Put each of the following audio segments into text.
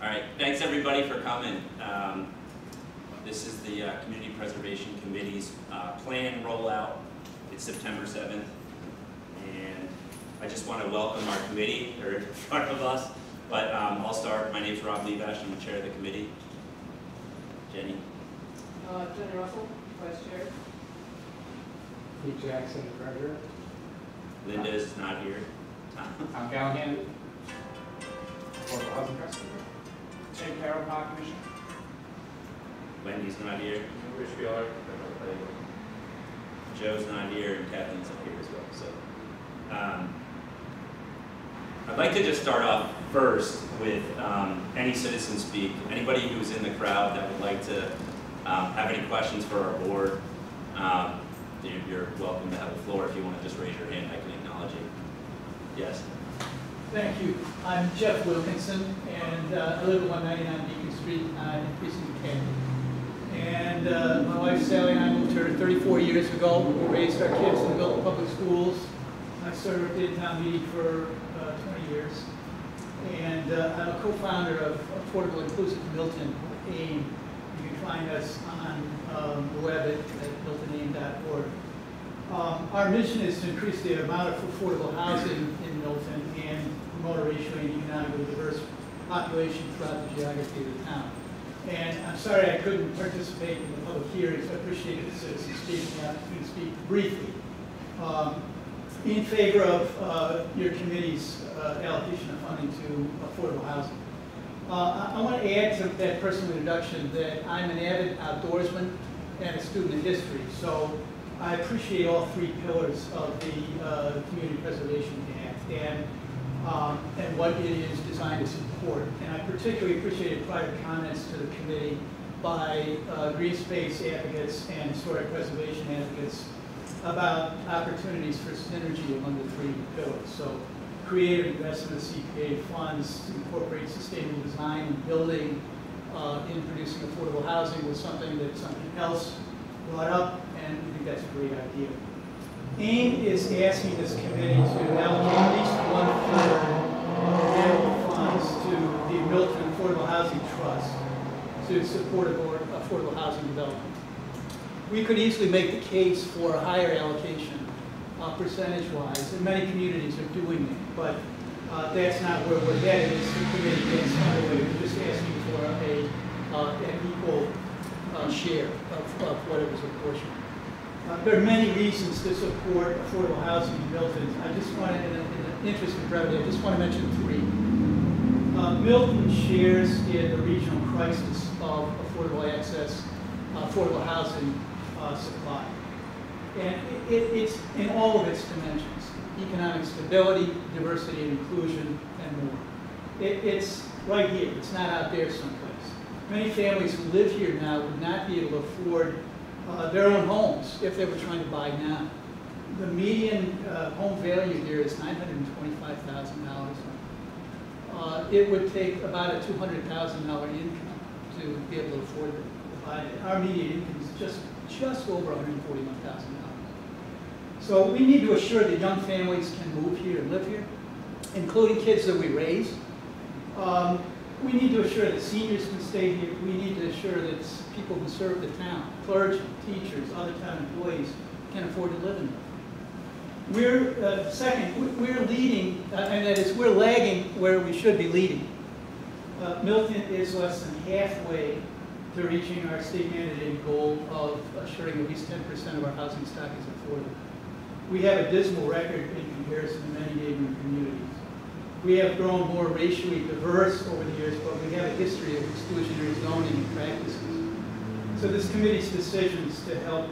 All right, thanks everybody for coming. This is the Community Preservation Committee's plan rollout. It's September 7th, and I just want to welcome our committee. They're in front of us, but I'll start. My name's Rob Levash. I'm the chair of the committee. Jenny? Jenny Russell, vice chair. Pete Jackson, treasurer. Linda's not here. Tom Callahan, Affordable Housing Trust. Jay Carroll, Park Commission. Wendy's not here. Rich Wheeler. Joe's not here, and Kathleen's up here as well. So, I'd like to just start off first with any citizen speak. Anybody who's in the crowd that would like to have any questions for our board, you're welcome to have the floor. If you want to just raise your hand, I can acknowledge you. Yes. Thank you. I'm Jeff Wilkinson, and I live at 199 Beacon Street in Precinct 10. And my wife Sally and I moved here 34 years ago. We raised our kids in the Milton Public Schools. I served in town meeting for 20 years. And I'm a co-founder of Affordable Inclusive Milton, AIM. You can find us on the web at miltonaim.org. Our mission is to increase the amount of affordable housing in Milton and promote a racially and economically diverse population throughout the geography of the town. And I'm sorry I couldn't participate in the public hearings. I appreciate the citizens speaking, the opportunity to speak briefly in favor of your committee's allocation of funding to affordable housing. I want to add to that personal introduction that I'm an avid outdoorsman and a student in history. So I appreciate all three pillars of the Community Preservation Act and what it is designed to support. And I particularly appreciated prior comments to the committee by green space advocates and historic preservation advocates about opportunities for synergy among the three pillars. So creative investment of CPA funds to incorporate sustainable design and building in producing affordable housing was something that something else brought up, and we think that's a great idea. AIM is asking this committee to allocate at least 1/3 of available funds to the Milton Affordable Housing Trust to support affordable housing development. We could easily make the case for a higher allocation percentage-wise, and many communities are doing it, but that's not where we're headed. It's the committee gets underway. We're just asking for an equal share of whatever's apportioned. There are many reasons to support affordable housing in Milton. I just wanted, in the interest of brevity, I just want to mention three. Milton shares in the regional crisis of affordable access, affordable housing supply. And it's in all of its dimensions: economic stability, diversity and inclusion, and more. It's right here. It's not out there someplace. Many families who live here now would not be able to afford their own homes if they were trying to buy now. The median home value here is $925,000. It would take about a $200,000 income to be able to afford to buy it. Our median income is just over $141,000. So we need to assure that young families can move here and live here, including kids that we raise. We need to assure that seniors can stay here. We need to assure that people who serve the town, clergy, teachers, other town employees, can afford to live in it. We're, second, we're leading, and that is we're lagging where we should be leading. Milton is less than halfway to reaching our state mandated goal of assuring at least 10% of our housing stock is affordable. We have a dismal record in comparison to many neighboring communities. We have grown more racially diverse over the years, but we have a history of exclusionary zoning and practices. So this committee's decisions to help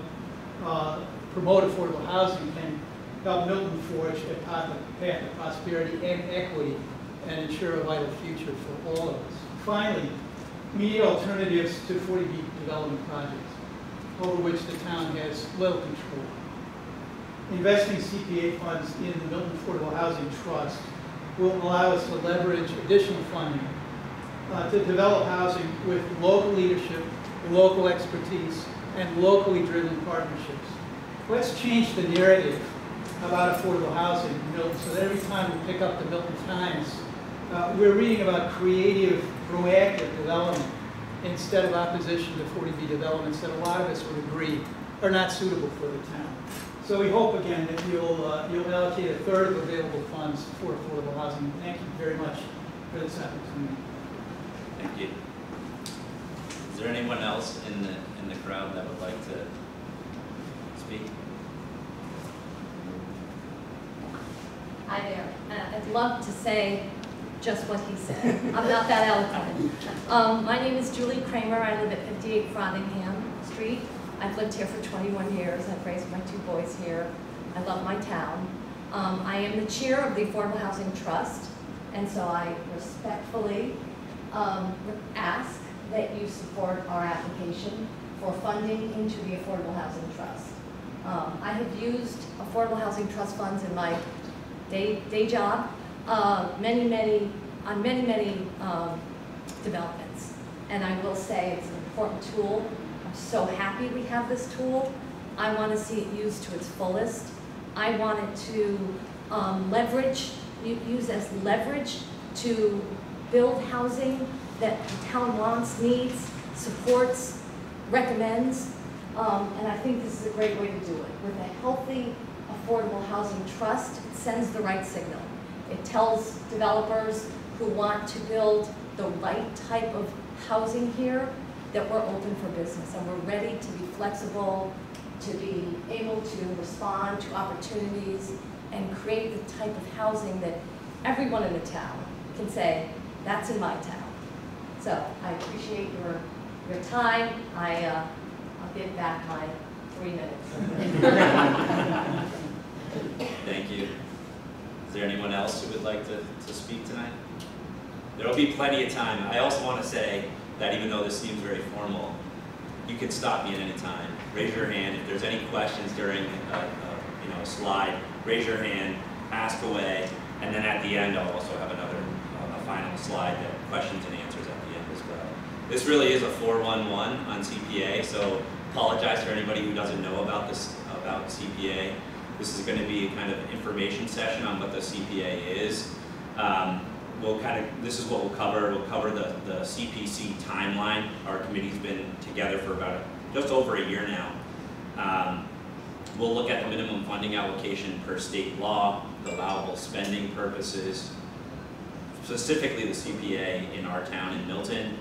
promote affordable housing can help Milton forge a path of prosperity and equity and ensure a vital future for all of us. Finally, we need alternatives to 40B development projects, over which the town has little control. Investing CPA funds in the Milton Affordable Housing Trust will allow us to leverage additional funding to develop housing with local leadership, local expertise, and locally driven partnerships. Let's change the narrative about affordable housing in Milton so that every time we pick up the Milton Times, we're reading about creative proactive development instead of opposition to 40B developments that a lot of us would agree are not suitable for the town. So we hope again that you'll allocate a third of available funds for affordable housing. Thank you very much for this opportunity. Thank you. Is there anyone else in the crowd that would like to speak? Hi there. I'd love to say just what he said. I'm not that eloquent. My name is Julie Kramer. I live at 58 Frothingham Street. I've lived here for 21 years. I've raised my 2 boys here. I love my town. I am the chair of the Affordable Housing Trust, and so I respectfully ask that you support our application for funding into the Affordable Housing Trust. I have used Affordable Housing Trust funds in my day job on many developments. And I will say it's an important tool. I'm so happy we have this tool. I want to see it used to its fullest. I want it to use as leverage to build housing that the town wants, needs, supports, recommends. And I think this is a great way to do it. With a healthy, affordable housing trust, it sends the right signal. It tells developers who want to build the right type of housing here that we're open for business and we're ready to be flexible, to be able to respond to opportunities and create the type of housing that everyone in the town can say, that's in my town. So I appreciate your time. I'll give back my 3 minutes. Thank you. Is there anyone else who would like to speak tonight? There will be plenty of time. I also want to say that even though this seems very formal, you can stop me at any time. Raise your hand. If there's any questions during a slide, raise your hand, ask away, and then at the end I'll also have a final slide that questions and answers at the end as well. This really is a 411 on CPA, so apologize for anybody who doesn't know about CPA. This is going to be a kind of information session on what the CPA is. This is what we'll cover. We'll cover the CPC timeline. Our committee's been together for about just over a year now. We'll look at the minimum funding allocation per state law, the allowable spending purposes, specifically the CPA in our town in Milton,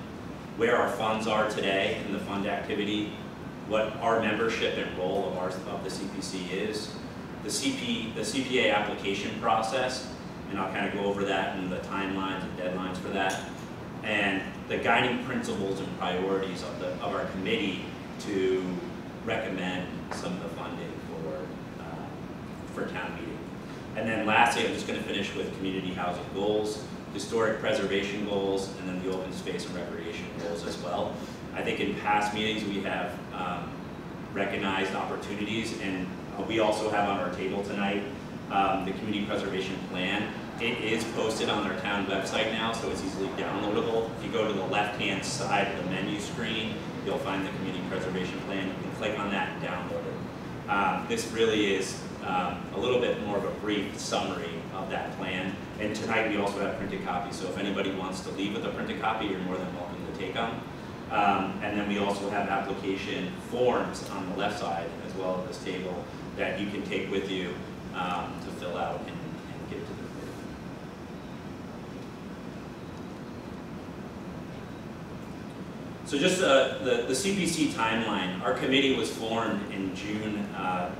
where our funds are today in the fund activity, what our membership and role of the CPC is, the CPA application process, and I'll kind of go over that and the timelines and deadlines for that, and the guiding principles and priorities of our committee to recommend some of the funding for town meeting. And then lastly, I'm just going to finish with community housing goals, historic preservation goals, and then the open space and recreation goals as well. I think in past meetings we have recognized opportunities, and we also have on our table tonight the community preservation plan. It is posted on our town website now, so it's easily downloadable. If you go to the left-hand side of the menu screen, you'll find the community preservation plan. You can click on that and download it. This really is a little bit more of a brief summary of that plan. And tonight we also have printed copies, so if anybody wants to leave with a printed copy, you're more than welcome to take them. And then we also have application forms on the left side as well as this table that you can take with you to fill out and give to the committee. So just the CPC timeline. Our committee was formed in June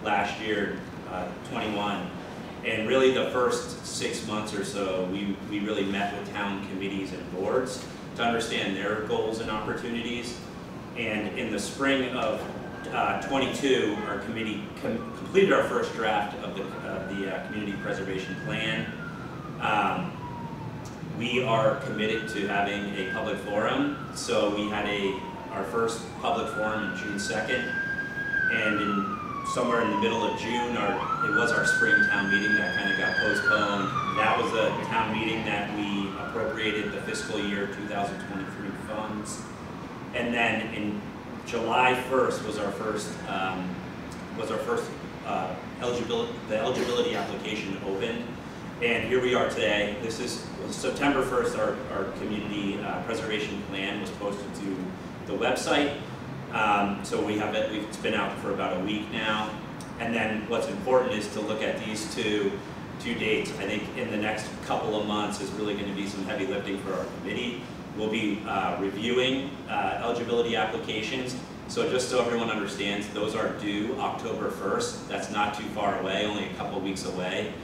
last year, 21. And really the first 6 months or so, we really met with town committees and boards to understand their goals and opportunities. And in the spring of 22, our committee completed our first draft of the community preservation plan. We are committed to having a public forum. So we had our first public forum on June 2nd. And somewhere in the middle of June, it was our spring town meeting that kind of got postponed. That was a town meeting that we appropriated the fiscal year 2023 funds. And then in July 1st was our first eligibility application opened. And here we are today. This is September 1st, our community preservation plan was posted to the website. So it's been out for about a week now. And then what's important is to look at these two dates. I think in the next couple of months is really going to be some heavy lifting for our committee. We'll be reviewing eligibility applications. So just so everyone understands, those are due October 1st. That's not too far away, only a couple weeks away.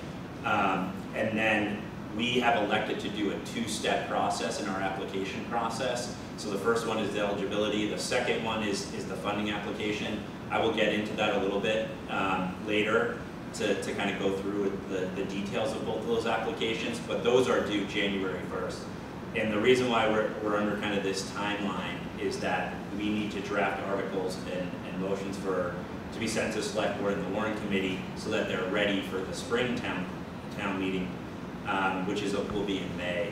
And then we have elected to do a two-step process in our application process. So the first one is the eligibility. The second one is the funding application. I will get into that a little bit later to kind of go through the details of both of those applications, but those are due January 1st. And the reason why we're under kind of this timeline is that we need to draft articles and motions to be sent to select board and the warrant committee so that they're ready for the spring town meeting, which will be in May.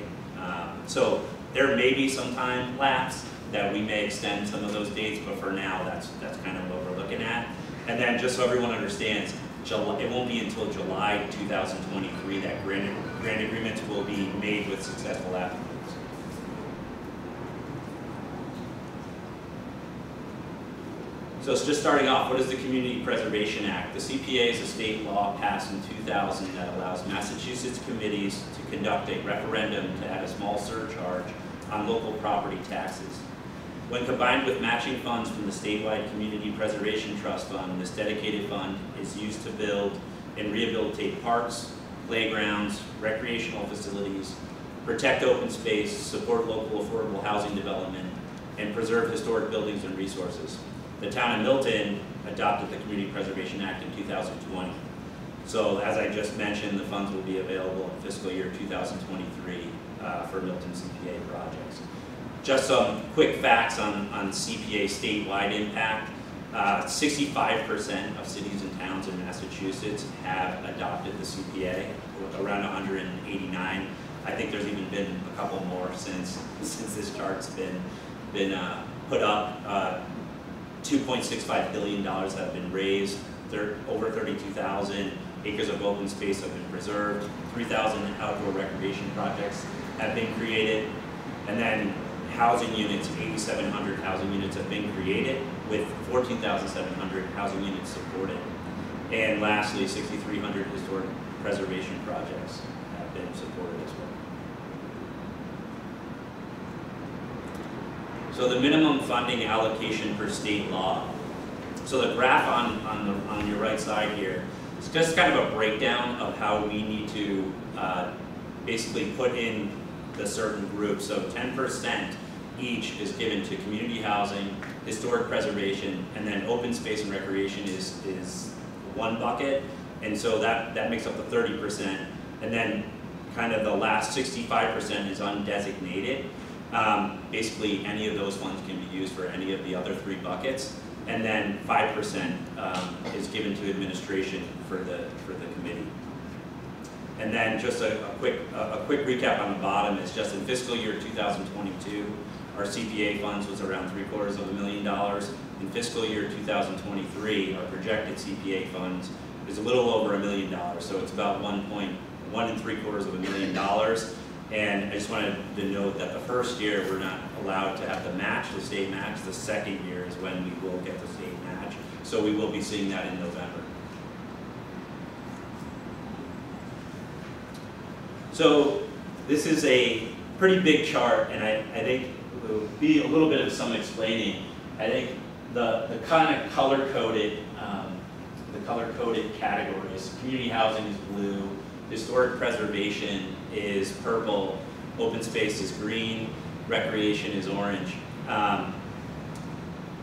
So there may be some time lapse that we may extend some of those dates, but for now, that's kind of what we're looking at. And then just so everyone understands, it won't be until July 2023 that grant agreements will be made with successful applicants. So it's just starting off, what is the Community Preservation Act? The CPA is a state law passed in 2000 that allows Massachusetts committees to conduct a referendum to add a small surcharge on local property taxes. When combined with matching funds from the statewide Community Preservation Trust Fund, this dedicated fund is used to build and rehabilitate parks, playgrounds, recreational facilities, protect open space, support local affordable housing development, and preserve historic buildings and resources. The town of Milton adopted the Community Preservation Act in 2020. So as I just mentioned, the funds will be available in fiscal year 2023 for Milton CPA projects. Just some quick facts on CPA statewide impact. 65% of cities and towns in Massachusetts have adopted the CPA, around 189. I think there's even been a couple more since this chart's been put up. $2.65 billion have been raised. Over 32,000 acres of open space have been preserved. 3,000 outdoor recreation projects have been created. And then housing units, 8,700 housing units have been created with 14,700 housing units supported. And lastly, 6,300 historic preservation projects have been supported as well. So the minimum funding allocation per state law. So the graph on your right side here is just kind of a breakdown of how we need to basically put in the certain groups. So 10% each is given to community housing, historic preservation, and then open space and recreation is one bucket. And so that makes up the 30%. And then kind of the last 65% is undesignated. Basically, any of those funds can be used for any of the other three buckets, and then 5% is given to administration for the committee. And then just a quick recap on the bottom is just in fiscal year 2022, our CPA funds was around $750,000. In fiscal year 2023, our projected CPA funds is a little over $1 million, so it's about $1.75 million. And I just wanted to note that the first year we're not allowed to have the state match. The second year is when we will get the state match. So we will be seeing that in November. So this is a pretty big chart, and I think it will be a little bit of some explaining. I think the kind of color-coded categories, community housing is blue, historic preservation is purple, open space is green, recreation is orange.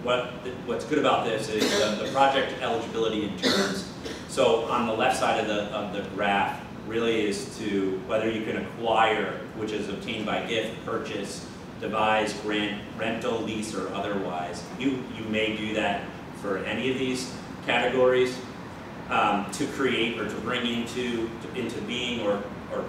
What's good about this is the project eligibility in terms. So on the left side of the graph really is to whether you can acquire, which is obtained by gift, purchase, devise, grant, rental, lease, or otherwise. You may do that for any of these categories. To create or to bring into being or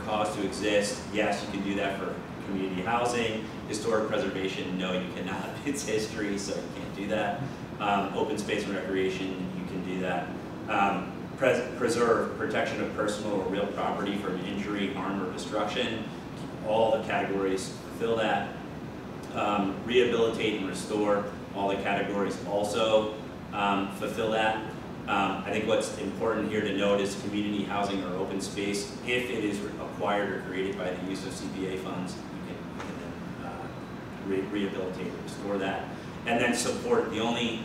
cause to exist, yes, you can do that for community housing. Historic preservation, no, you cannot. It's history, so you can't do that. Open space and recreation, you can do that. preserve protection of personal or real property from injury, harm, or destruction. All the categories fulfill that. Rehabilitate and restore, all the categories also fulfill that. I think what's important here to note is community housing or open space. If it is acquired or created by the use of CPA funds, you can rehabilitate and restore that. And then support, the only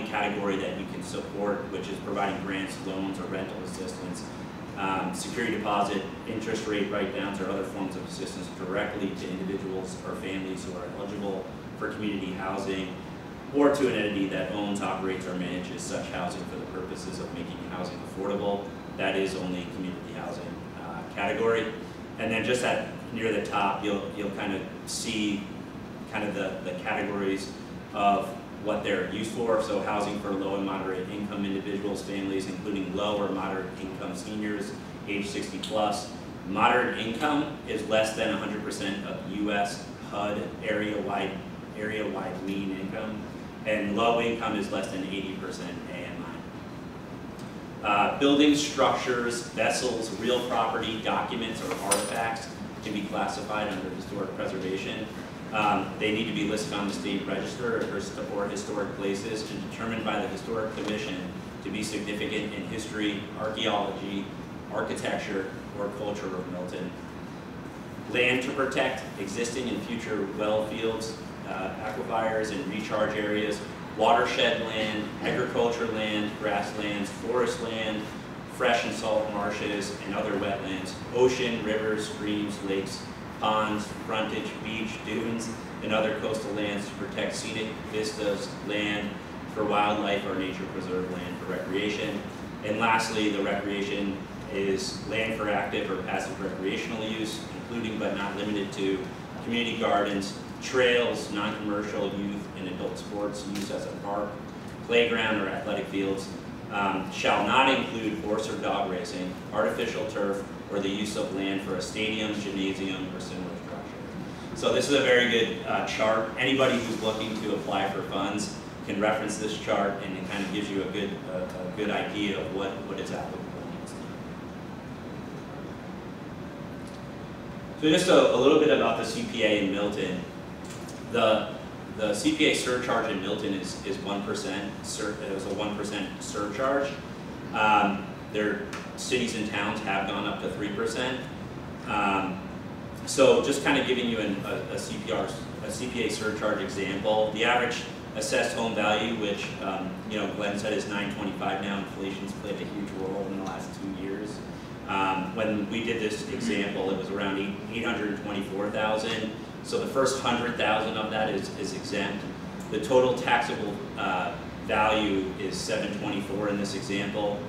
category that you can support, which is providing grants, loans, or rental assistance, security deposit, interest rate write-downs, or other forms of assistance directly to individuals or families who are eligible for community housing, or to an entity that owns, operates, or manages such housing for the purposes of making housing affordable. That is only community housing category. And then just near the top, you'll kind of see kind of the categories of what they're used for. So housing for low and moderate income individuals, families, including low or moderate income seniors, age 60 plus. Moderate income is less than 100% of U.S. HUD area-wide mean income, and low income is less than 80% AMI. Buildings, structures, vessels, real property, documents, or artifacts can be classified under historic preservation. They need to be listed on the state register or historic places and determined by the Historic Commission to be significant in history, archaeology, architecture, or culture of Milton. Land to protect existing and future well fields, aquifers and recharge areas, watershed land, agriculture land, grasslands, forest land, fresh and salt marshes, and other wetlands, ocean, rivers, streams, lakes, ponds, frontage, beach, dunes, and other coastal lands to protect scenic vistas, land for wildlife or nature preserve land for recreation. And lastly, the recreation is land for active or passive recreational use, including but not limited to community gardens, trails, non-commercial youth and adult sports use as a park, playground or athletic fields, shall not include horse or dog racing, artificial turf, or the use of land for a stadium, gymnasium, or similar structure. So this is a very good chart. Anybody who's looking to apply for funds can reference this chart, and it kind of gives you a good idea of what is applicable. So just a little bit about the CPA in Milton. The CPA surcharge in Milton is 1%. It was a 1% surcharge. Their cities and towns have gone up to 3%. So just kind of giving you a CPA surcharge example. The average assessed home value, which Glenn said is $925 now. Inflation's played a huge role in the last 2 years. When we did this example, it was around $824,000. So the first $100,000 of that is exempt. The total taxable value is $724 in this example,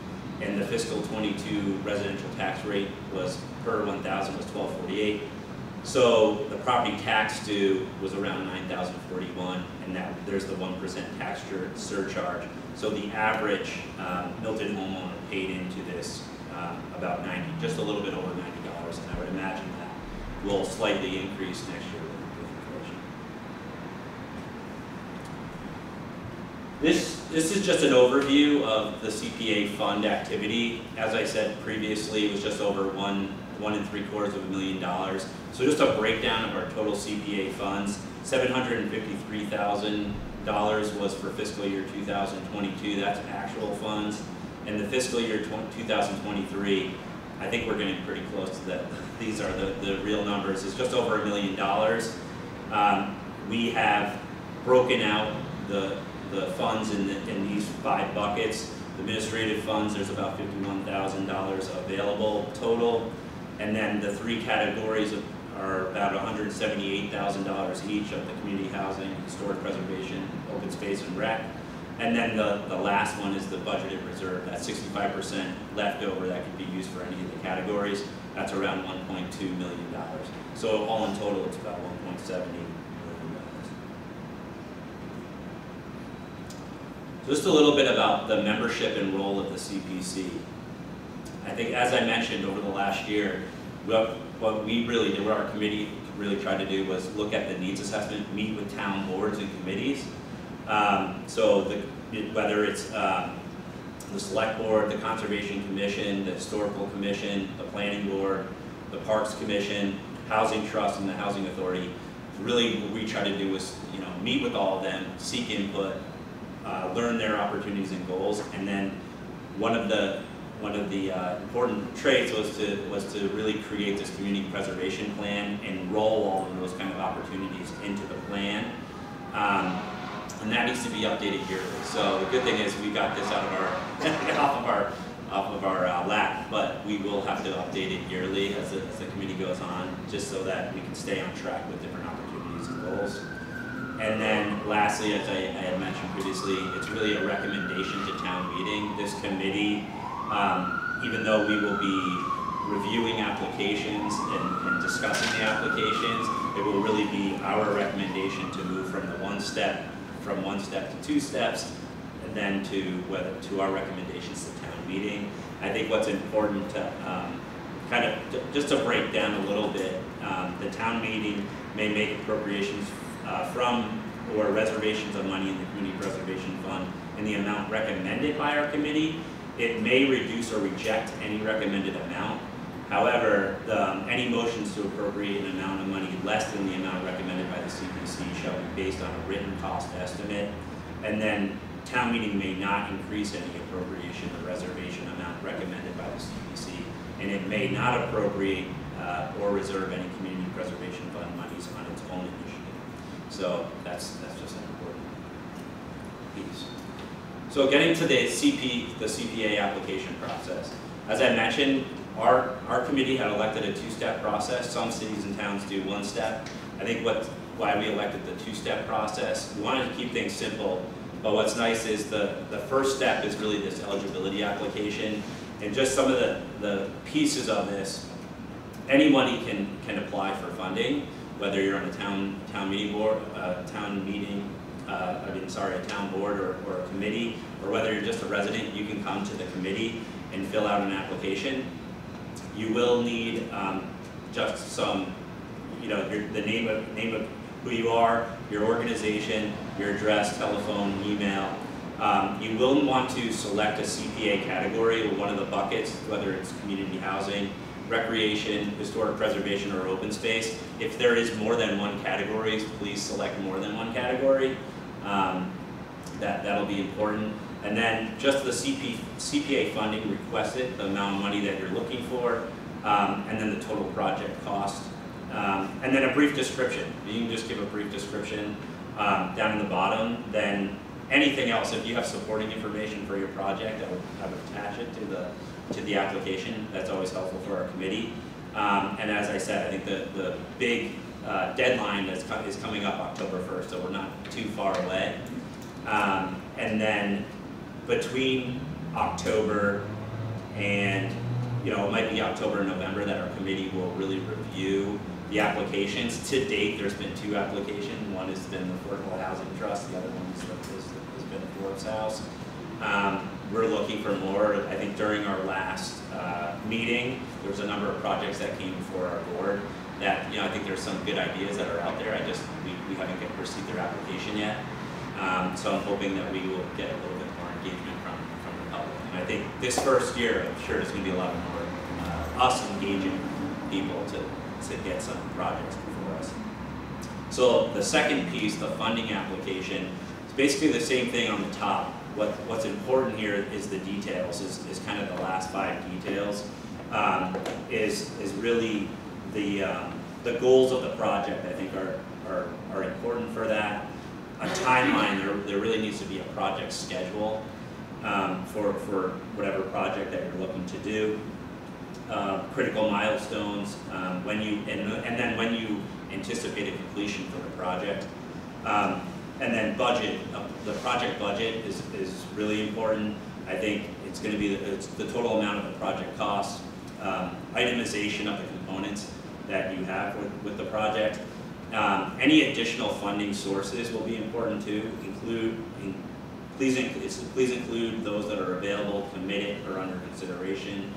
and the fiscal 22 residential tax rate was per 1,000 was $1,248. So the property tax due was around $9,041, and there's the 1% tax surcharge. So the average Milton homeowner paid into this about just a little bit over $90, and I would imagine that will slightly increase next year with inflation. This is just an overview of the CPA fund activity. As I said previously, it was just over $1.75 million. So just a breakdown of our total CPA funds. $753,000 was for fiscal year 2022. That's actual funds. And the fiscal year 2023, I think we're getting pretty close to that. These are the real numbers. It's just over $1 million. We have broken out the funds in these 5 buckets. The administrative funds, there's about $51,000 available total. And then the 3 categories are about $178,000 each of the community housing, historic preservation, open space, and rec. And then the last one is the budgeted reserve. That's 65% left over that could be used for any of the categories. That's around $1.2 million. So all in total, it's about $1.70 million. Just a little bit about the membership and role of the CPC. I think, as I mentioned, over the last year, what we really did, what our committee really tried to do was look at the needs assessment, meet with town boards and committees. So whether it's the Select Board, the Conservation Commission, the Historical Commission, the Planning Board, the Parks Commission, Housing Trust, and the Housing Authority. Really, what we try to do is, meet with all of them, seek input, learn their opportunities and goals, and then one of the important traits was to really create this community preservation plan and roll all of those kind of opportunities into the plan. And that needs to be updated yearly. So the good thing is we got this out of our off of our lap, but we will have to update it yearly as the committee goes on, just so that we can stay on track with different opportunities and goals. And then lastly, as I had mentioned previously, it's really a recommendation to town meeting. This committee, even though we will be reviewing applications and discussing the applications, it will really be our recommendation to move from one step to 2 steps, and then to our recommendations to town meeting. I think what's important to just to break down a little bit, the town meeting may make appropriations from or reservations of money in the Community Preservation Fund in the amount recommended by our committee. It may reduce or reject any recommended amount. However, any motions to appropriate an amount of money less than the amount recommended by the CPC shall be based on a written cost estimate. And then town meeting may not increase any appropriation or reservation amount recommended by the CPC, and it may not appropriate or reserve any community preservation fund monies on its own initiative. So that's just an important piece. So getting to the CPA application process. As I mentioned, our committee had elected a 2-step process. Some cities and towns do 1 step. I think why we elected the 2-step process, we wanted to keep things simple, but what's nice is the first step is really this eligibility application, and just some of the pieces of this. Anyone can apply for funding, whether you're on a town meeting board, a town board or a committee, or whether you're just a resident, you can come to the committee and fill out an application. You will need just some, the name of who you are, your organization, your address, telephone, email. You will want to select a CPA category or one of the buckets, whether it's community housing, recreation, historic preservation, or open space. If there is more than 1 category, please select more than 1 category. That'll be important. And then just the CPA funding requested, the amount of money that you're looking for, and then the total project cost. And then a brief description. You can just give a brief description down in the bottom. Then anything else, if you have supporting information for your project, I would attach it to the application. That's always helpful for our committee. And as I said, I think the big deadline is coming up October 1st, so we're not too far away. And then between October and, it might be October and November that our committee will really review the applications. To date, there's been 2 applications. One has been the Affordable Housing Trust, the other one has been Forbes House. We're looking for more. I think during our last meeting, there was a number of projects that came before our board that, I think there's some good ideas that are out there. We haven't received their application yet. So I'm hoping that we will get a little bit more engagement from the public. And I think this first year, I'm sure it's going to be a lot more us engaging people to get some projects before us. So the second piece, the funding application, is basically the same thing on the top. What's important here is the details, is kind of the last 5 details, is really the goals of the project, I think are important for that. A timeline, there really needs to be a project schedule for whatever project that you're looking to do. Critical milestones, and then when you anticipate a completion for the project. And then budget, the project budget is really important. I think it's going to be the total amount of the project cost, itemization of the components that you have with the project. Any additional funding sources will be important too. Please include those that are available, committed, or under consideration,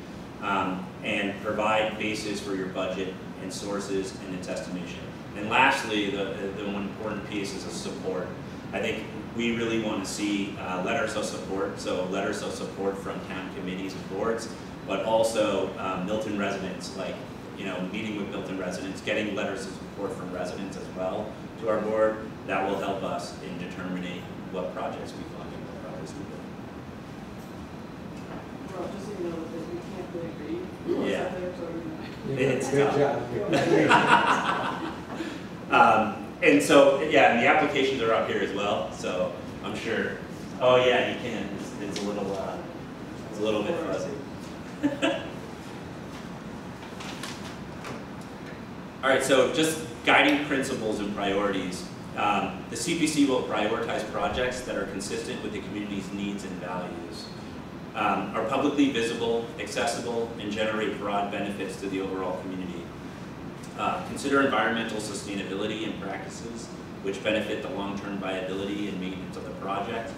and provide basis for your budget and sources and its estimation. And lastly, the one important piece is a support. I think we really want to see letters of support, so letters of support from town committees and boards, but also Milton residents, like, you know, meeting with Milton residents, getting letters of support from residents as well to our board. That will help us in determining what projects we fund and what projects we don't. Well, just so you know, that we can't really read. What's Yeah. up there, so we- It's Good tough. And so, yeah, and the applications are up here as well, so I'm sure, oh yeah, you can, it's a little bit fuzzy. All right, so just guiding principles and priorities. The CPC will prioritize projects that are consistent with the community's needs and values, are publicly visible, accessible, and generate broad benefits to the overall community. Consider environmental sustainability and practices which benefit the long-term viability and maintenance of the project,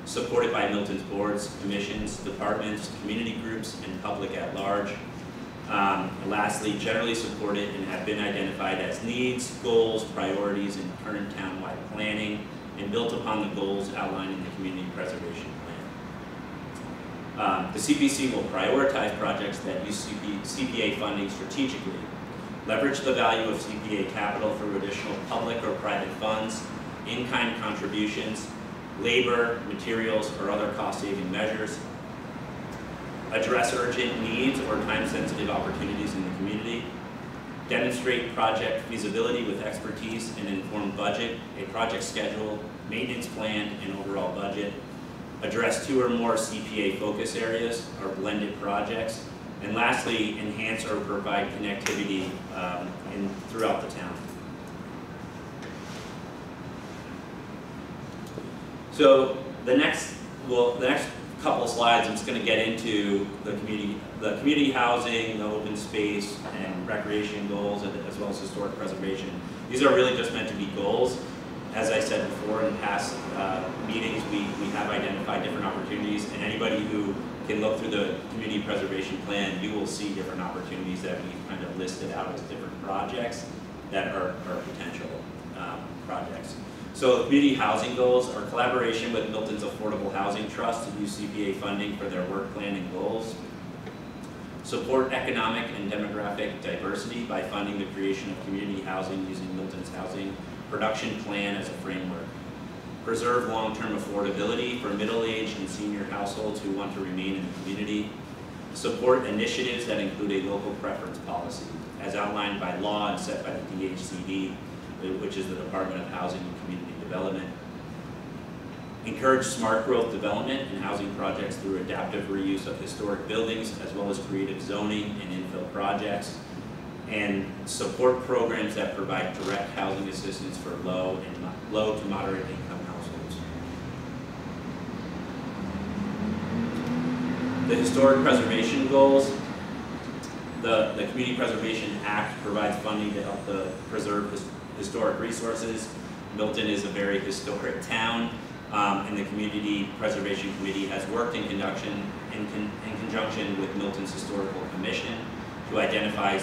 supported by Milton's boards, commissions, departments, community groups, and public at large. And lastly, generally supported and have been identified as needs, goals, priorities in current townwide planning, and built upon the goals outlined in the community preservation plan. The CPC will prioritize projects that use CPA funding strategically, leverage the value of CPA capital through additional public or private funds, in-kind contributions, labor, materials, or other cost-saving measures, address urgent needs or time-sensitive opportunities in the community, demonstrate project feasibility with expertise and informed budget, a project schedule, maintenance plan, and overall budget, address 2 or more CPA focus areas or blended projects, and lastly, enhance or provide connectivity throughout the town. So the next couple slides, I'm just going to get into the community housing, the open space, and recreation goals, as well as historic preservation. These are really just meant to be goals. As I said before in past meetings, we have identified different opportunities, and anybody who can look through the community preservation plan, you will see different opportunities that we've kind of listed out as different projects that are potential projects. So the community housing goals are collaboration with Milton's Affordable Housing Trust to use CPA funding for their work plan and goals. Support economic and demographic diversity by funding the creation of community housing using Milton's housing production plan as a framework. Preserve long-term affordability for middle-aged and senior households who want to remain in the community. Support initiatives that include a local preference policy, as outlined by law and set by the DHCD, which is the Department of Housing and Community Development. Encourage smart growth development and housing projects through adaptive reuse of historic buildings, as well as creative zoning and infill projects. And support programs that provide direct housing assistance for low to moderate income households. The historic preservation goals. The Community Preservation Act provides funding to help preserve historic resources. Milton is a very historic town, and the Community Preservation Committee has worked in conjunction with Milton's Historical Commission to identify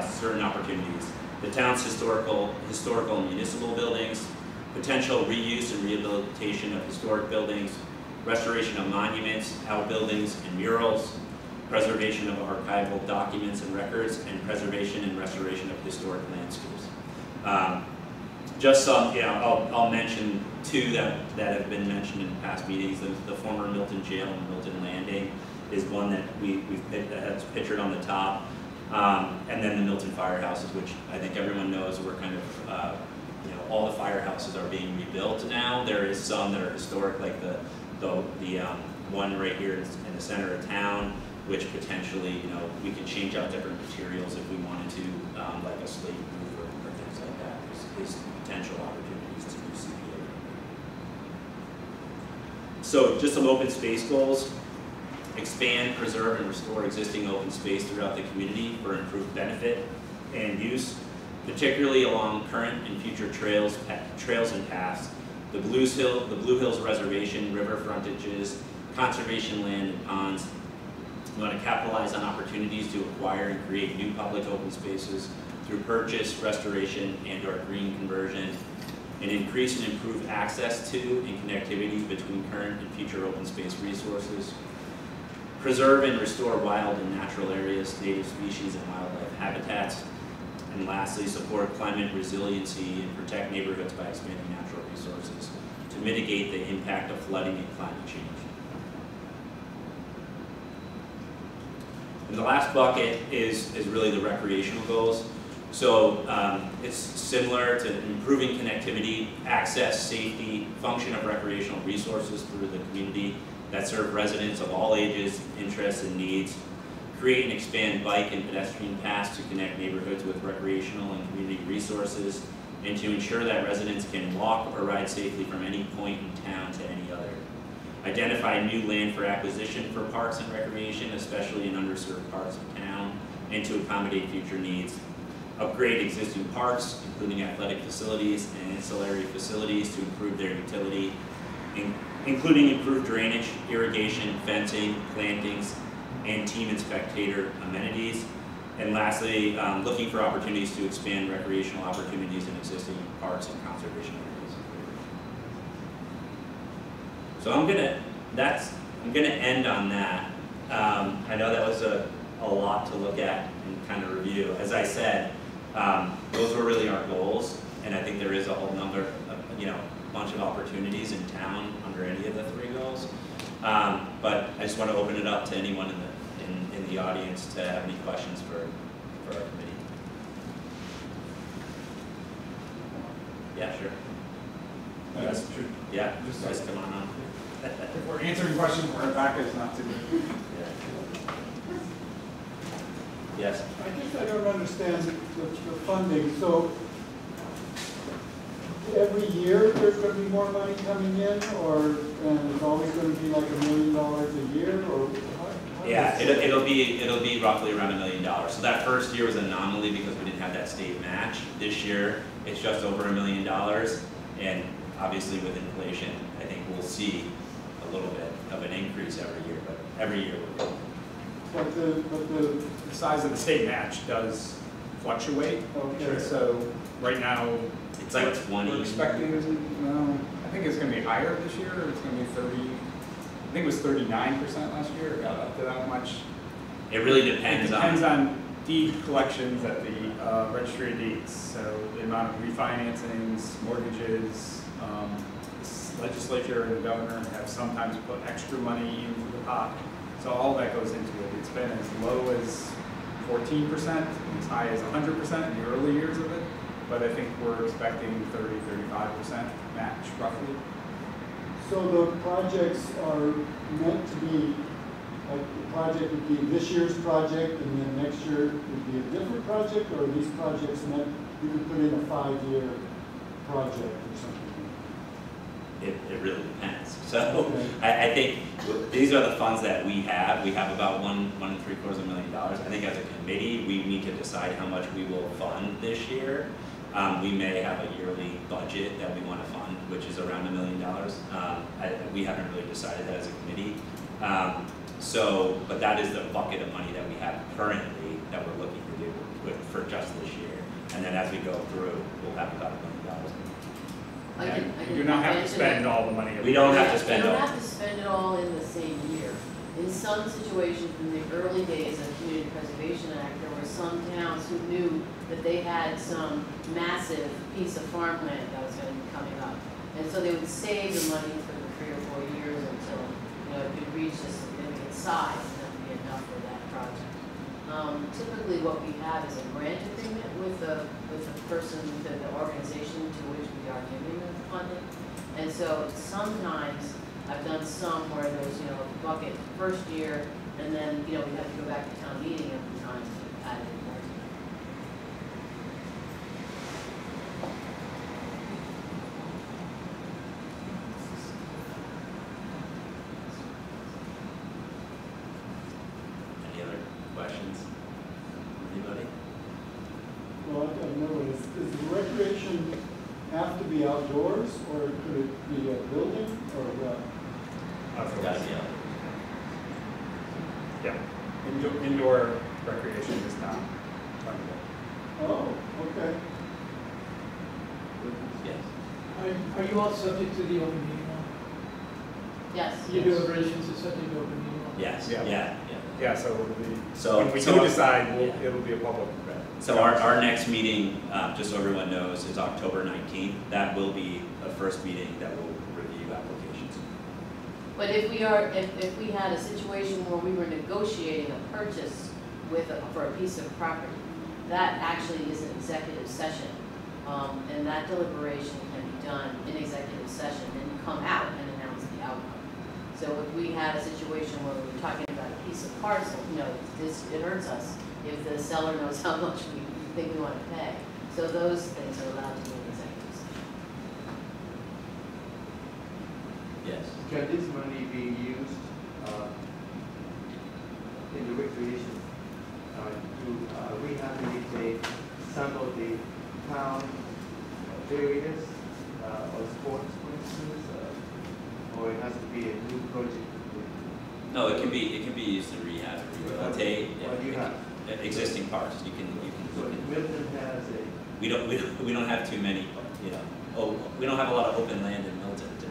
certain opportunities. The town's historical and municipal buildings, potential reuse and rehabilitation of historic buildings, restoration of monuments, outbuildings, and murals, preservation of archival documents and records, and preservation and restoration of historic landscapes. Just some, I'll mention 2 that have been mentioned in past meetings. The former Milton Jail and Milton Landing is one that that's pictured on the top. And then the Milton firehouses, which I think everyone knows we're kind of, all the firehouses are being rebuilt now. There is some that are historic, like the one right here in the center of town, which potentially, we can change out different materials if we wanted to, like a slate roof or things like that. There's potential opportunities to do CPA. So just some open space goals. Expand, preserve, and restore existing open space throughout the community for improved benefit and use, particularly along current and future trails and paths, the Blue Hills Reservation, river frontages, conservation land, and ponds. We want to capitalize on opportunities to acquire and create new public open spaces through purchase, restoration, and/or green conversion. and increase and improve access to and connectivity between current and future open space resources, preserve and restore wild and natural areas, native species, and wildlife habitats, and lastly, support climate resiliency and protect neighborhoods by expanding natural resources to mitigate the impact of flooding and climate change. And the last bucket is really the recreational goals. So it's similar to improving connectivity, access, safety, function of recreational resources through the community that serve residents of all ages, interests, and needs, create and expand bike and pedestrian paths to connect neighborhoods with recreational and community resources, and to ensure that residents can walk or ride safely from any point in town to any other. Identify new land for acquisition for parks and recreation, especially in underserved parts of town, and to accommodate future needs. Upgrade existing parks, including athletic facilities and ancillary facilities to improve their utility, including improved drainage, irrigation, fencing, plantings, and team and spectator amenities. And lastly, looking for opportunities to expand recreational opportunities in existing parks and conservation areas. So I'm gonna end on that. I know that was a lot to look at and kind of review. As I said, those were really our goals, and I think there is a whole number of, bunch of opportunities in town under any of the three goals. But I just want to open it up to anyone in the audience to have any questions for our committee. Yeah, sure. That's true. Yeah, just guys come on up. If we're answering questions, our back is not too good. Yes. I guess I don't understand the funding. So every year there's going to be more money coming in, and it's always going to be like $1 million a year, or how Yeah, it'll be roughly around $1 million. So that first year was an anomaly because we didn't have that state match. This year it's just over $1 million, and obviously with inflation, I think we'll see a little bit of an increase every year, but every year will be. But the The size of the state match does fluctuate. okay. So right now, It's like 20. we're expecting, I think it's going to be higher this year. It's going to be 30. I think it was 39% last year. It got up to that much. It really depends It depends on deed collections at the registry of deeds. So the amount of refinancings, mortgages, this legislature and the governor have sometimes put extra money into the pot. So all that goes into it. It's been as low as 14%, as high as 100% in the early years of it. But I think we're expecting 30-35% match roughly. So the projects are meant to be, like the project would be this year's project, and then next year would be a different project, or are these projects meant, you could put in a 5-year project or something? It really depends. So I think these are the funds that we have. We have about $1.75 million. I think as a committee, we need to decide how much we will fund this year. We may have a yearly budget that we want to fund, which is around $1 million. We haven't really decided that as a committee. But that is the bucket of money that we have currently that we're looking to do for just this year. And then as we go through, we'll have about $1 million. You do not have to spend all the money. We don't have to spend You all. don't have to spend it all in the same year. In some situations, in the early days of Community Preservation Act, there were some towns who knew that they had some massive piece of farmland that was going to be coming up. And so they would save the money for the 3 or 4 years until it could reach a significant size, and that would be enough for that project. Typically what we have is a grant agreement with the person, the organization to which we are giving the funding. And so sometimes I've done some where there's, a bucket first year, and then, we have to go back to town meeting every time to add it more. Any other questions? Anybody? Well, I don't know, does the recreation have to be outdoors, or could it be a building, or what? Gotta be out. Yeah. Indoor recreation is not fundable. Oh, okay. Yes. Are you all subject to the open meeting law? Yes. Your deliberations are subject to open meeting law? Yes, Yeah. yeah. Yeah, so So- when we so- do decide, yeah. it'll be a public. So our next meeting, just so everyone knows, is October 19th. That will be the first meeting that will review applications. But if we had a situation where we were negotiating a purchase for a piece of property, that actually is an executive session. And that deliberation can be done in executive session and come out and announce the outcome. So if we had a situation where we were talking about a piece of parcel, it hurts us if the seller knows how much we think we want to pay. So those things are allowed to be in executive session. Yes. Can this money be used in the recreation to rehabilitate some of the town areas or sports, for instance, or it has to be a new project? No, it can be used to rehab, rehabilitate. What do you have? Existing parks. You can. So Milton has a. We don't have too many. We don't have a lot of open land in Milton to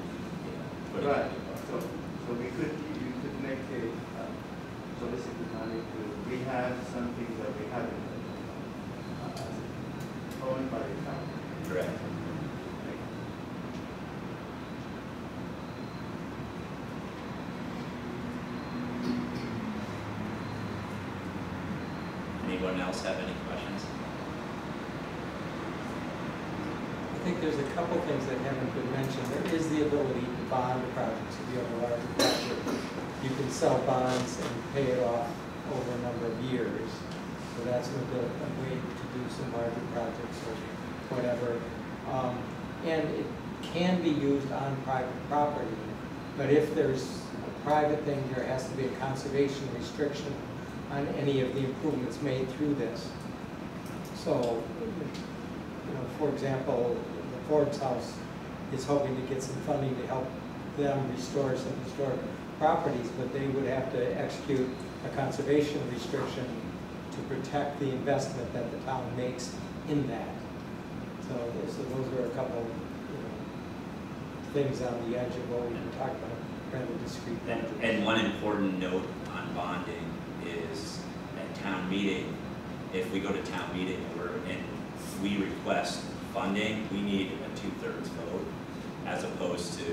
put in. Right. So you could make a solicit money to rehab something that we haven't owned by the town. Correct. Anyone else have any questions? I think there's a couple things that haven't been mentioned. There is the ability to bond a project. So if you have a larger project, you can sell bonds and pay it off over a number of years. So that's a way to do some larger projects or whatever. And it can be used on private property. But if there's a private thing, there has to be a conservation restriction on any of the improvements made through this. So, for example, the Ford's house is hoping to get some funding to help them restore some historic properties, but they would have to execute a conservation restriction to protect the investment that the town makes in that. So those are a couple, things on the edge of what we can talk about, kind of a discrete. And one important note on bonding is at town meeting, if we go to town meeting and we request funding, we need a 2/3 vote as opposed to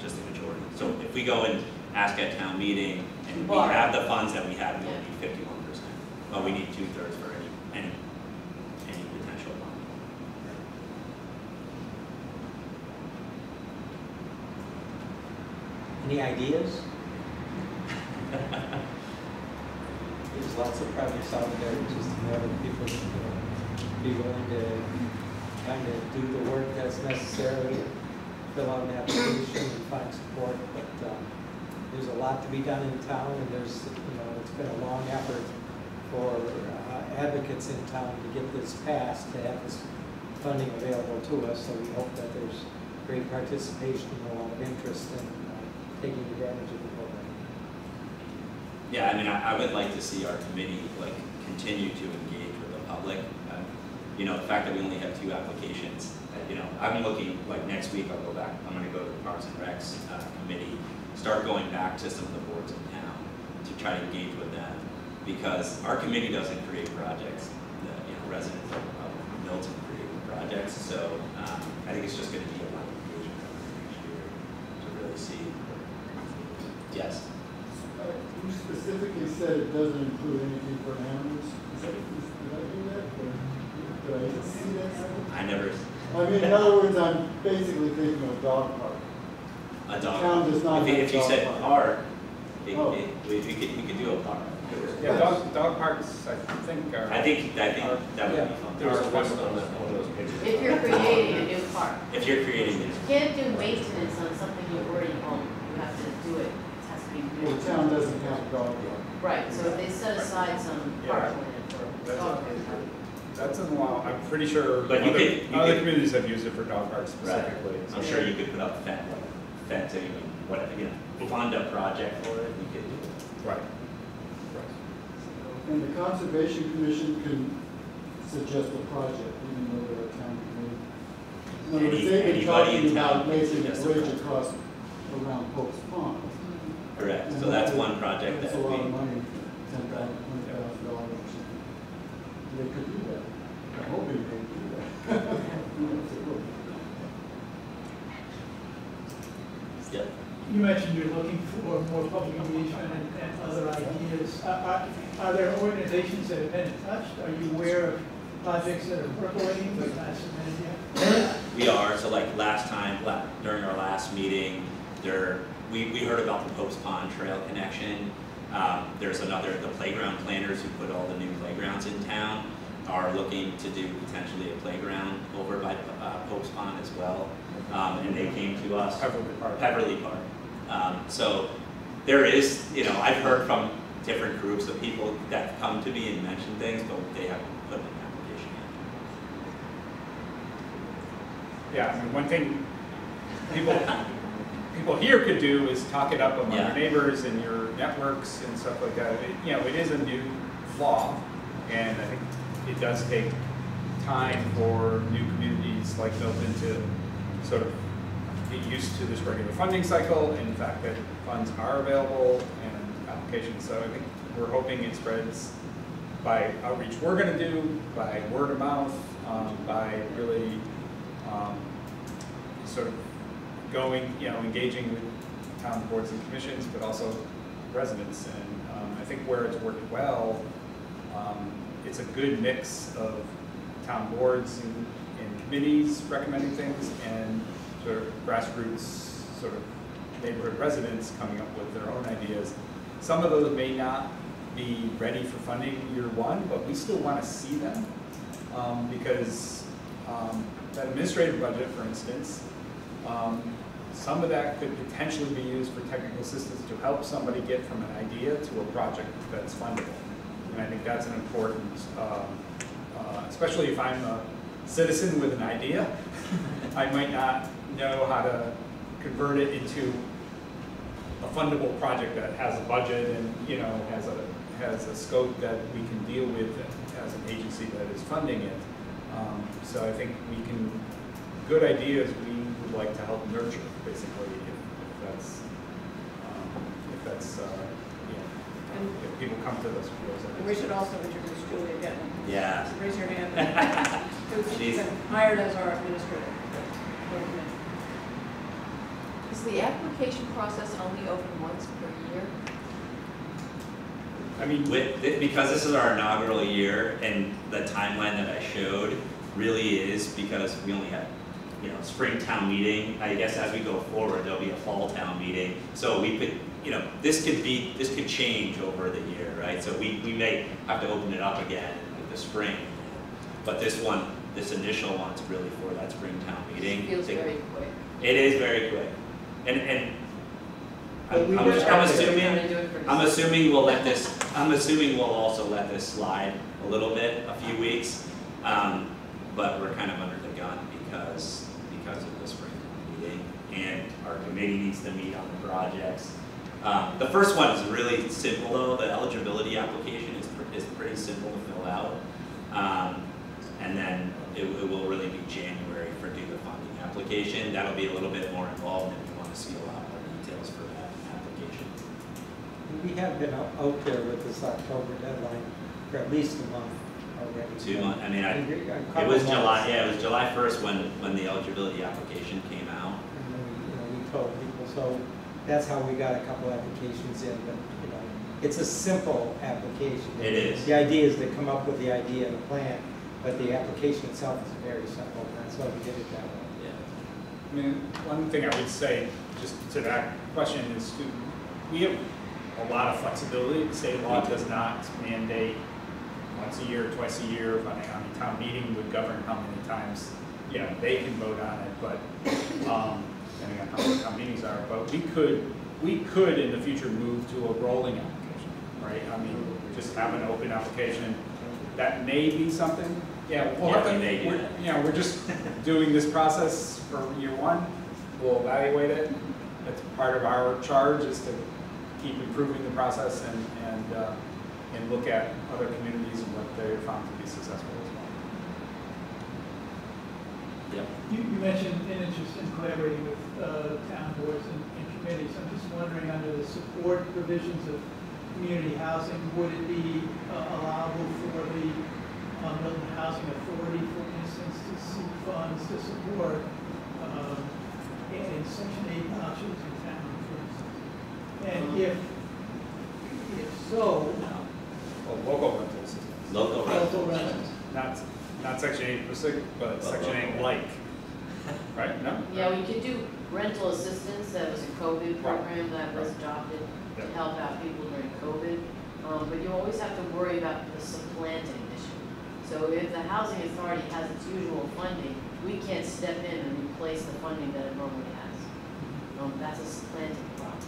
just a majority. So if we go and ask at town meeting and we have the funds that we have, we need 51%. But we need 2/3 for any potential bond. Any ideas? There's lots of projects out there, just a matter of people be willing to kind of do the work that's necessary, fill out an application and find support. But there's a lot to be done in town, and there's, it's been a long effort for advocates in town to get this passed, to have this funding available to us. So we hope that there's great participation and a lot of interest in taking advantage of the program. Yeah, I mean, I would like to see our committee continue to engage with the public. The fact that we only have 2 applications. I'm looking next week. I'll go back. I'm going to go to the Parks and Recs committee, start going back to some of the boards in town to try to engage with them, because our committee doesn't create projects. The residents of Milton create projects. So I think it's just going to be a lot of engagement next year to really see. Yes. You specifically said it doesn't include anything for animals. Did I do that? Or did I see that? I never. I mean, in other words, I'm basically thinking of a dog park. A dog. Town does not have If you dog said park. park, we Oh. could do a park. Yeah, dog parks, I think are. I think that would be fun. There's a list on one of those pages. If you're creating a new park, If you're creating this. you can't do maintenance on something you already own. You have to do it. It has to be Well, new. the town doesn't have a dog park. Right, so if they set aside some parkland for That's dog a- park. That's in law, I'm pretty sure But you other could- communities have used it for dog parks Right. specifically. I'm sure you could put up fencing, whatever, fund a project for it, you could do it. Right. And the Conservation Commission can suggest a project, even though they're a town committee. No, but they've been anybody talking in town about can making a suggest a bridge project. across around Pope's Pond. Correct, And so that's one project that's that a lot of we, money, $10,000, $20,000. They could do that. I'm hoping they do that. yeah. You mentioned you're looking for more public engagement and other ideas. Are there organizations that have been in touch? Are you aware of projects that are percolating but not submitted yet? We are, so like last time, during our last meeting, we heard about the Pope's Pond Trail connection. There's the playground planners who put all the new playgrounds in town are looking to do potentially a playground over by Pope's Pond as well. And they came to us. Peverly Park. So there is, I've heard from different groups of people that have come to me and mentioned things, but they haven't put in an application yet. Yeah, I mean, one thing people here could do is talk it up among your neighbors and your networks and stuff like that. It is a new law, and I think it does take time for new communities like Milton to sort of get used to this regular funding cycle and the fact that funds are available and applications. So I think we're hoping it spreads by outreach we're going to do, by word of mouth, by really sort of going, engaging with town boards and commissions, but also residents. And I think where it's worked well, it's a good mix of town boards and committees recommending things and sort of grassroots, sort of neighborhood residents coming up with their own ideas. Some of those may not be ready for funding year one, but we still want to see them because that administrative budget, for instance, some of that could potentially be used for technical assistance to help somebody get from an idea to a project that's fundable. And I think that's an important, especially if I'm a citizen with an idea, I might not know how to convert it into a fundable project that has a budget and has a scope that we can deal with as an agency that is funding it. So I think good ideas we would like to help nurture, basically, if people come to us with those ideas. And we should also introduce Julia again. Yeah. Raise your hand. She's been hired as our administrator. Is the application process only open once per year? I mean, Because this is our inaugural year, and the timeline that I showed really is because we only have, spring town meeting. I guess as we go forward, there'll be a fall town meeting. So we could, this could change over the year, right? So we may have to open it up again in the spring. But this initial one's really for that spring town meeting. It feels very quick. It is very quick. And But I'm assuming we'll also let this slide a little bit, a few weeks. But we're kind of under the gun because of the spring meeting, and our committee needs to meet on the projects. The first one is really simple though. The eligibility application is pretty simple to fill out. And then it will really be January for do the funding application. That'll be a little bit more involved, and we want to see a lot more details for that application. We have been out there with this October deadline for at least a month already. 2 months. I mean, it was July. Yeah, it was July 1st when the eligibility application came out. And then we told people, so that's how we got a couple applications in. But it's a simple application. It is. The idea is to come up with the idea and the plan, but the application itself is very simple. And that's why we did it that way. Yeah. I mean, one thing I would say, just to that question, is we have a lot of flexibility. The state law does not mandate once a year, twice a year, depending on the town meeting would govern how many times they can vote on it, but depending on how many town meetings are. But we could in the future move to a rolling application, right? I mean, just have an open application. That may be something. We're just doing this process for year one. We'll evaluate it. That's part of our charge, is to keep improving the process and look at other communities and what they found to be successful as Yep. You mentioned an interest in collaborating with town boards and committees. I'm just wondering, under the support provisions of community housing, would it be allowable for the Milton Housing Authority, for instance, to seek funds to support adding Section 8 vouchers in town, for instance? And if so, Well, local rental systems. Local local rentals. rentals. Not Section 8 specific, but Section 8 like, right? No? Yeah, we could do rental assistance. That was a COVID program that was adopted to Yep. help out people during COVID. But you always have to worry about the supplanting issue. So if the housing authority has its usual funding, we can't step in and replace the funding that it normally has. That's a supplanting problem.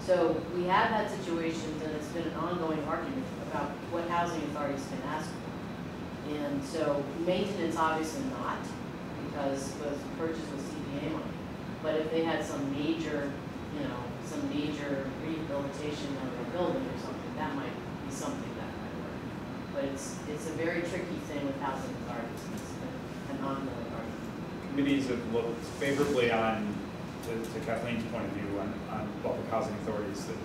So we have had situations, and it's been an ongoing argument about what housing authorities can ask for. And so maintenance, obviously not, because it was purchased with CPA money. But if they had some major, some major rehabilitation of their building or something, that might be something that might work. But it's a very tricky thing with housing authorities. It's been an ongoing argument. Committees have looked favorably on, to Kathleen's point of view, on public housing authorities, that,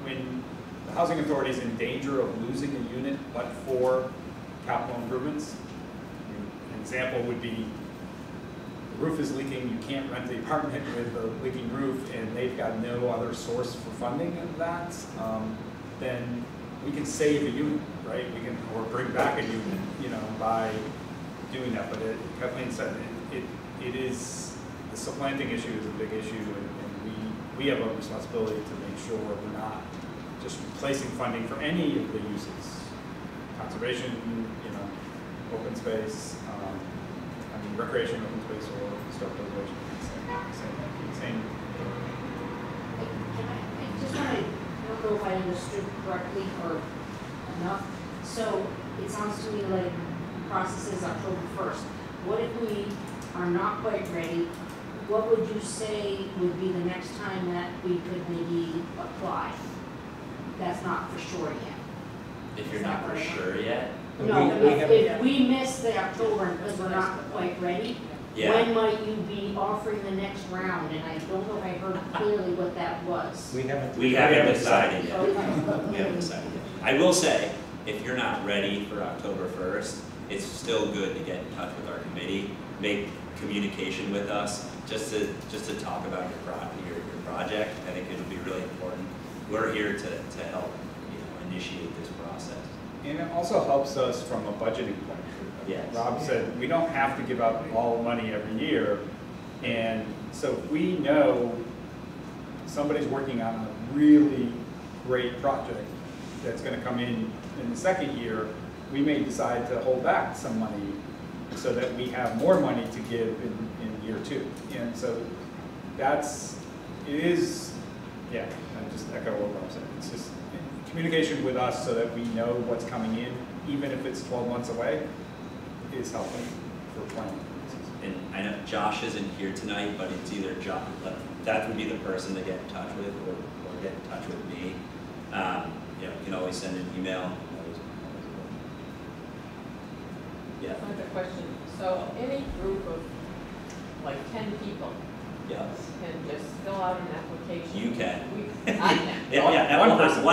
when the housing authority is in danger of losing a unit but for capital improvements. An example would be the roof is leaking, you can't rent the apartment with a leaking roof, and they've got no other source for funding of that, then we can save a unit, right? We can, or bring back a unit, by doing that. But Kathleen said it is, the supplanting issue is a big issue, and we have a responsibility to make sure we're not just replacing funding for any of the uses. Conservation, open space, recreation, open space, or historic preservation. Same. I just want to, I don't know if I understood correctly or enough. So it sounds to me like the process is October 1st. What if we are not quite ready? What would you say would be the next time that we could maybe apply? That's not for sure yet. If you're not for sure yet, No, if we miss the October because we're not quite ready, yeah. when might you be offering the next round? And I don't know if I heard clearly what that was. We haven't decided yet. Okay. We haven't decided yet. I will say, if you're not ready for October 1st, it's still good to get in touch with our committee, make communication with us, just to talk about your project. I think it'll be really important. We're here to help initiate this process. And it also helps us from a budgeting point of view. Yes. Rob said, we don't have to give out all the money every year. And so if we know somebody's working on a really great project that's going to come in the second year, we may decide to hold back some money so that we have more money to give in year two. And so I just echo what Rob said. It's just communication with us so that we know what's coming in, even if it's 12 months away, is helpful for planning. And I know Josh isn't here tonight, but it's either Josh, that would be the person to get in touch with, or get in touch with me. You can always send an email. Yeah. I have a question. So any group of like 10 people Yeah. can just fill out an application? You can. I can. Yeah, one person Oh,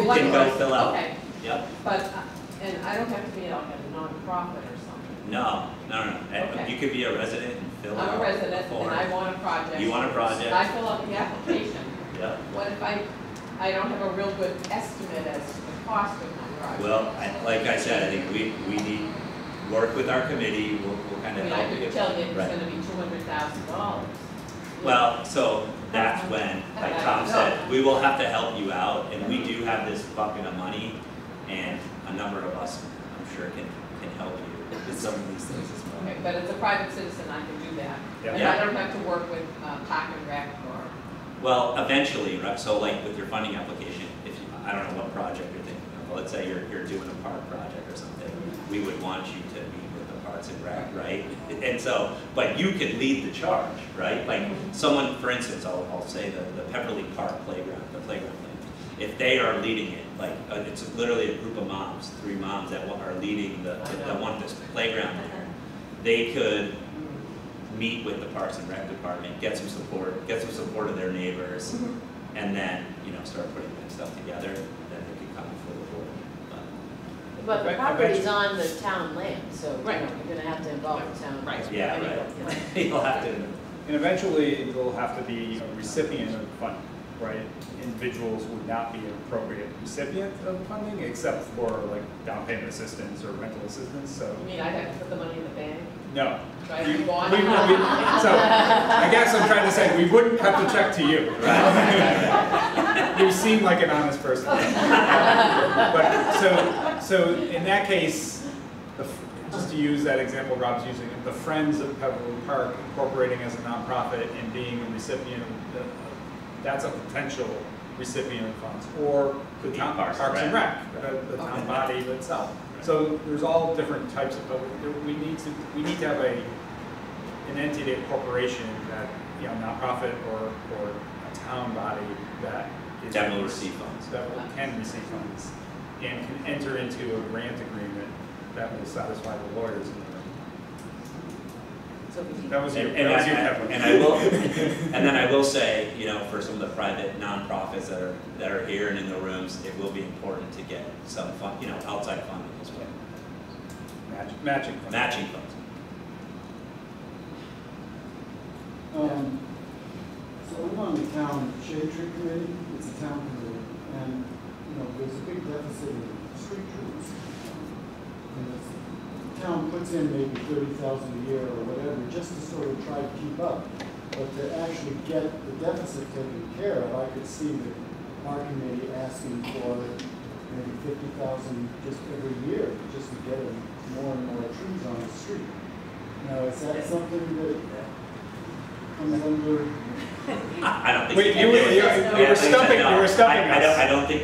one can go person. fill out. Okay, Yep. but, and I don't have to be like a nonprofit or something. No. Okay. You could be a resident and fill out I'm a resident and form. I want a project. You want a project? I fill out the application. Yeah. What if I don't have a real good estimate as to the cost of my project? Well, like I said, I think we need work with our committee. We'll kind I of mean, help I you. could tell you it's Right. gonna be $200,000. Well, so that's when, like Tom said, we will have to help you out, and we do have this bucket of money, and a number of us, I'm sure, can help you with some of these things as well. Okay, but as a private citizen, I can do that. Yeah. And I don't have to work with Park and Rec or, Well, eventually, right, so like with your funding application, if you, I don't know what project you're thinking of, but let's say you're doing a park project or something, we would want you to meet with the Parks and Rec, right? And so, but you could lead the charge, right? Like someone, for instance, I'll say the Pepperly Park playground, the playground plan. If they are leading it, like it's literally a group of moms, 3 moms that are leading that want this playground there, they could meet with the Parks and Rec department, get some support of their neighbors, and then, you know, start putting that stuff together, then they can come before the board. But the Eventually- property's on the town land, so, you know, Right. you're gonna have to involve the town. Right. Yeah, anyway, right. you know. You'll have to, And eventually, there'll have to be a recipient of the funding, right? Individuals would not be an appropriate recipient of the funding, except for like down payment assistance or rental assistance, so, You mean I'd have to put the money in the bank, no. try You- to bond? So, I guess I'm trying to say, we wouldn't have to check to you. You seem like an honest person. But, so in that case, just to use that example Rob's using, the Friends of Pebble Park incorporating as a nonprofit and being a recipient, that's a potential recipient of funds, or the town Parks and Rec, the town body itself. So there's all different types of, but we need to have an entity, a corporation that, you know, nonprofit or a town body that is. that will receive funds. Can receive funds and can enter into a grant agreement that will satisfy the lawyers in the room. So we- That was your, And that was your I headline. and I will, and then I will say, you know, for some of the private nonprofits that are here and in the rooms, it will be important to get some fund, you know, outside funding as well. Matching funds. Matching funds. So I'm on the town shade tree committee, it's a town committee, and, you know, there's a big deficit in street trees. And the town puts in maybe 30,000 a year or whatever, just to sort of try to keep up. But to actually get the deficit taken care of, I could see our committee asking for maybe 50,000 just every year, just to get more and more trees on the street. Now, is that something that comes under? I don't think. Wait, we you can were- do it. you Yeah, were stumping- no, you were stumping I us. don't think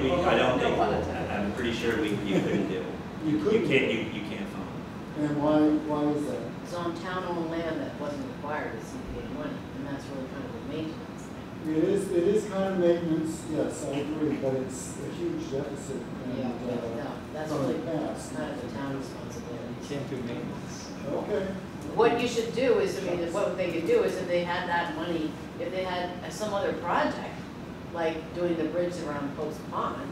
I'm pretty sure you couldn't do it. You could. You can't fund. And why is that? It's on town-owned land that wasn't required as CPA money, and that's really kind of a maintenance thing. It is kind of maintenance, yes, I agree, but it's a huge deficit and, No, that's from really the past. kind of the town responsibility. You can't do maintenance. Okay. What you should do is, I mean, what they could do is if they had that money, if they had some other project, like doing the bridge around Post Pond,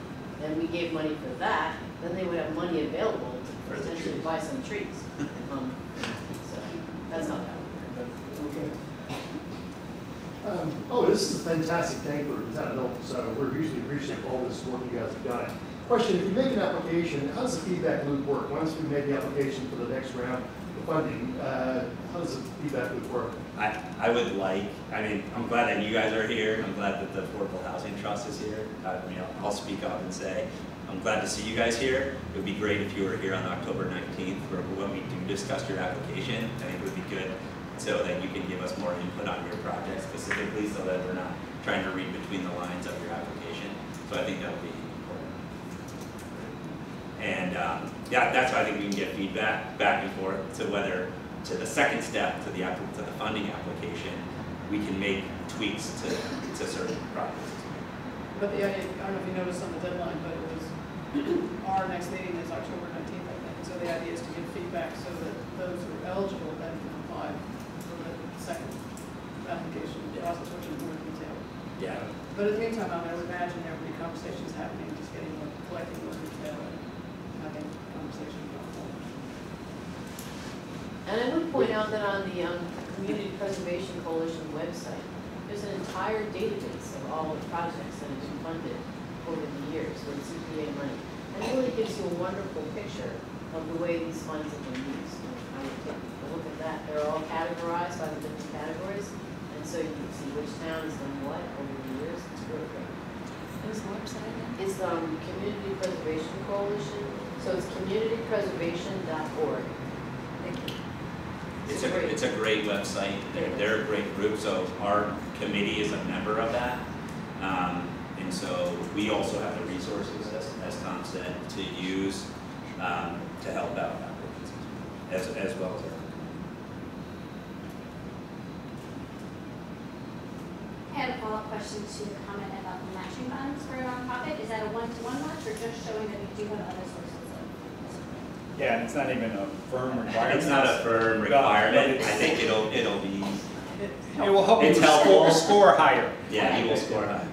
and we gave money for that, then they would have money available to For the potentially trees. buy some trees. So, that's not that would work. Oh, this is a fantastic thing for the town of Milton, so we're hugely appreciative of all this work you guys have done. Question, if you make an application, how does the feedback loop work? Once we make the application for the next round of funding, how does the feedback loop work? I would like, I mean, I'm glad that you guys are here. I'm glad that the Affordable Housing Trust is here. You know, I'll speak up and say, I'm glad to see you guys here. It would be great if you were here on October 19th for when we do discuss your application. I think it would be good so that you can give us more input on your project specifically so that we're not trying to read between the lines of your application. So I think that would be important. And yeah, that's why I think we can get feedback back and forth to whether, to the second step, to the funding application, we can make tweaks to certain projects. But I don't know if you noticed on the deadline, but it was, our next meeting is October 19th, I think. So the idea is to give feedback so that those who are eligible then can apply for the second application process, which is more detailed. Yeah. But in the meantime, I would imagine there will be conversations happening, just collecting more detail and having conversations going forward. And I would point out that on the Community Preservation Coalition website, there's an entire database of all the projects that have been funded over the years with CPA money. And it really gives you a wonderful picture of the way these funds have been used. And I would take a look at that. They're all categorized by the different categories. And so you can see which town has done what over the years. It's really great. What's the website again? It's the Community Preservation Coalition. So it's communitypreservation.org. Thank you. It's a great website. They're a great group, so our committee is a member of that. And so we also have the resources, as Tom said, to use to help out applicants as well as our. I have a follow-up question to the comment about the matching funds for a nonprofit. Is that a one-to-one match or just showing that we do have other sources of support? Yeah, and it's not even a firm requirement. It's not a firm requirement. I think it'll be, It will help you It's helpful. score higher. yeah, you will score high.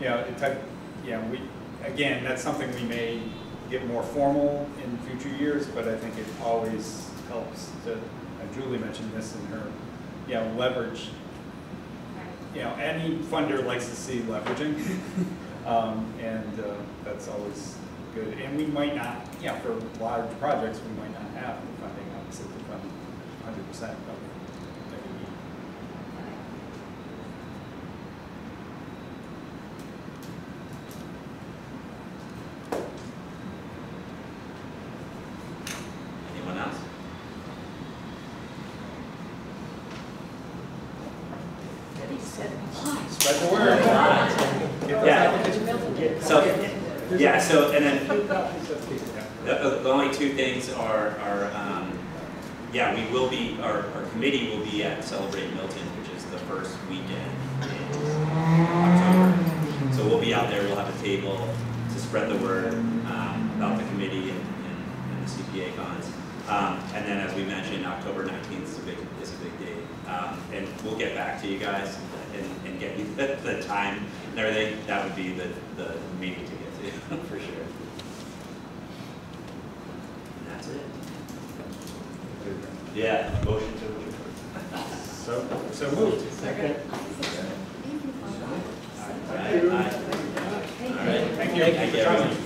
You know, again, that's something we may get more formal in future years, but I think it always helps to, Julie mentioned this in her, leverage. Any funder likes to see leveraging, and that's always good. And we might not, for large projects, we might not have the funding, obviously, to fund 100% of that we need. Anyone else? Spread the word. Yeah. So, and then the only two things are we will be, our committee will be at Celebrate Milton, which is the first weekend in October. So we'll be out there, we'll have a table to spread the word about the committee and the CPA cons. And then, as we mentioned, October 19th is a big day. And we'll get back to you guys and get you the time and everything. That would be the meeting to get to, for sure. And that's it. Yeah, motion to adjourn. So moved. Second. All right. Thank you. Thank you, everyone.